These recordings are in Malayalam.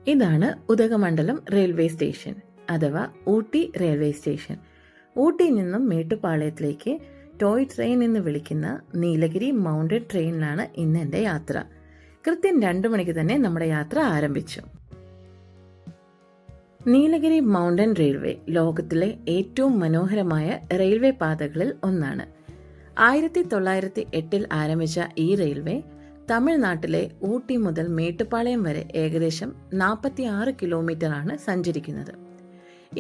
ഇതാണ് ഉദകമണ്ഡലം റെയിൽവേ സ്റ്റേഷൻ അഥവാ ഊട്ടി റെയിൽവേ സ്റ്റേഷൻ. ഊട്ടിയിൽ നിന്നും മേട്ടുപ്പാളയത്തിലേക്ക് ടോയ് ട്രെയിൻ എന്ന് വിളിക്കുന്ന നീലഗിരി മൗണ്ടൻ ട്രെയിനിലാണ് ഇന്ന് എൻ്റെ യാത്ര. കൃത്യം 2 മണിക്ക് തന്നെ നമ്മുടെ യാത്ര ആരംഭിച്ചു. നീലഗിരി മൗണ്ടൻ റെയിൽവേ ലോകത്തിലെ ഏറ്റവും മനോഹരമായ റെയിൽവേ പാതകളിൽ ഒന്നാണ്. 1908 ആരംഭിച്ച ഈ റെയിൽവേ തമിഴ്നാട്ടിലെ ഊട്ടി മുതൽ മേട്ടുപ്പാളയം വരെ ഏകദേശം 46 കിലോമീറ്ററാണ് സഞ്ചരിക്കുന്നത്.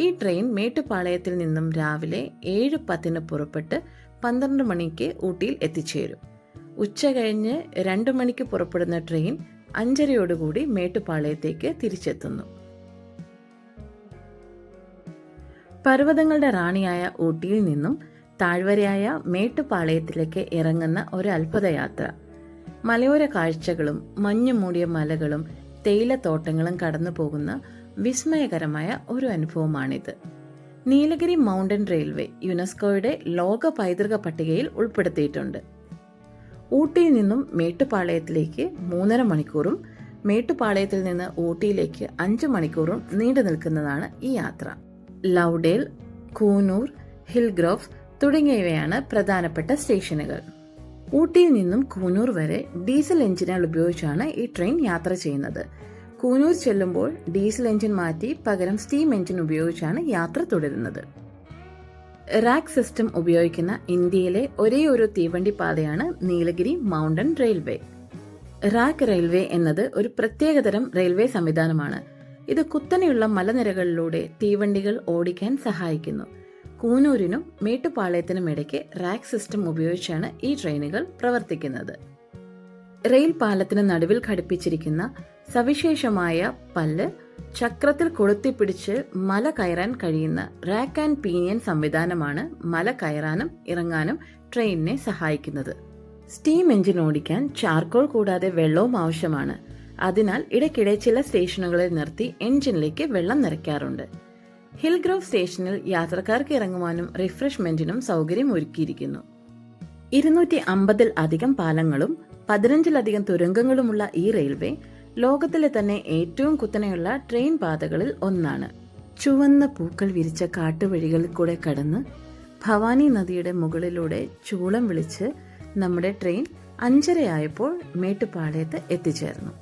ഈ ട്രെയിൻ മേട്ടുപ്പാളയത്തിൽ നിന്നും രാവിലെ 7:10 പുറപ്പെട്ട് 12 മണിക്ക് ഊട്ടിയിൽ എത്തിച്ചേരും. ഉച്ച കഴിഞ്ഞ് 2 മണിക്ക് പുറപ്പെടുന്ന ട്രെയിൻ 5:30 മേട്ടുപ്പാളയത്തേക്ക് തിരിച്ചെത്തുന്നു. പർവ്വതങ്ങളുടെ റാണിയായ ഊട്ടിയിൽ നിന്നും താഴ്വരയായ മേട്ടുപ്പാളയത്തിലേക്ക് ഇറങ്ങുന്ന ഒരു അത്ഭുതയാത്ര. മലയോര കാഴ്ചകളും മഞ്ഞു മൂടിയ മലകളും തേയിലത്തോട്ടങ്ങളും കടന്നു പോകുന്ന വിസ്മയകരമായ ഒരു അനുഭവമാണിത്. നീലഗിരി മൗണ്ടൻ റെയിൽവേ യുനെസ്കോയുടെ ലോക പൈതൃക പട്ടികയിൽ ഉൾപ്പെടുത്തിയിട്ടുണ്ട്. ഊട്ടിയിൽ നിന്നും മേട്ടുപ്പാളയത്തിലേക്ക് 3.5 മണിക്കൂറും മേട്ടുപ്പാളയത്തിൽ നിന്ന് ഊട്ടിയിലേക്ക് 5 മണിക്കൂറും നീണ്ടു നിൽക്കുന്നതാണ് ഈ യാത്ര. ലൗഡേൽ, കൂനൂർ, ഹിൽഗ്രോവ് തുടങ്ങിയവയാണ് പ്രധാനപ്പെട്ട സ്റ്റേഷനുകൾ. ഊട്ടിയിൽ നിന്നും കൂനൂർ വരെ ഡീസൽ എഞ്ചിനുകൾ ഉപയോഗിച്ചാണ് ഈ ട്രെയിൻ യാത്ര ചെയ്യുന്നത്. കൂനൂർ ചെല്ലുമ്പോൾ ഡീസൽ എഞ്ചിൻ മാറ്റി പകരം സ്റ്റീം എഞ്ചിൻ ഉപയോഗിച്ചാണ് യാത്ര തുടരുന്നത്. റാക്ക് സിസ്റ്റം ഉപയോഗിക്കുന്ന ഇന്ത്യയിലെ ഒരേയൊരു തീവണ്ടി പാതയാണ് Nilgiri mountain railway. Rack railway എന്നത് ഒരു പ്രത്യേകതരം റെയിൽവേ സംവിധാനമാണ്. ഇത് കുത്തനെയുള്ള മലനിരകളിലൂടെ തീവണ്ടികൾ ഓടിക്കാൻ സഹായിക്കുന്നു. കൂനൂരിനും മേട്ടുപ്പാളയത്തിനും ഇടയ്ക്ക് റാക്ക് സിസ്റ്റം ഉപയോഗിച്ചാണ് ഈ ട്രെയിനുകൾ പ്രവർത്തിക്കുന്നത്. റെയിൽ പാലത്തിന് നടുവിൽ ഘടിപ്പിച്ചിരിക്കുന്ന സവിശേഷമായ പല്ല് ചക്രത്തിൽ കൊളുത്തിപ്പിടിച്ച് മല കയറാൻ കഴിയുന്ന റാക്ക് ആൻഡ് പീനിയൻ സംവിധാനമാണ് മല കയറാനും ഇറങ്ങാനും ട്രെയിനിനെ സഹായിക്കുന്നത്. സ്റ്റീം എഞ്ചിൻ ഓടിക്കാൻ ചാർക്കോൾ കൂടാതെ വെള്ളവും ആവശ്യമാണ്. അതിനാൽ ഇടയ്ക്കിടെ ചില സ്റ്റേഷനുകളിൽ നിർത്തി എഞ്ചിനിലേക്ക് വെള്ളം നിറയ്ക്കാറുണ്ട്. ഹിൽഗ്രോവ് സ്റ്റേഷനിൽ യാത്രക്കാർക്ക് ഇറങ്ങുവാനും റിഫ്രഷ്മെന്റിനും സൗകര്യം ഒരുക്കിയിരിക്കുന്നു. 250 പാലങ്ങളും 15 തുരങ്കങ്ങളുമുള്ള ഈ റെയിൽവേ ലോകത്തിലെ തന്നെ ഏറ്റവും കുത്തനെയുള്ള ട്രെയിൻ പാതകളിൽ ഒന്നാണ്. ചുവന്ന പൂക്കൾ വിരിച്ച കാട്ടുവഴികളിൽ കൂടെ കടന്ന് ഭവാനി നദിയുടെ മുകളിലൂടെ ചൂളം വിളിച്ച് നമ്മുടെ ട്രെയിൻ 5:30 ആയപ്പോൾ മേട്ടുപ്പാളയത്ത് എത്തിച്ചേർന്നു.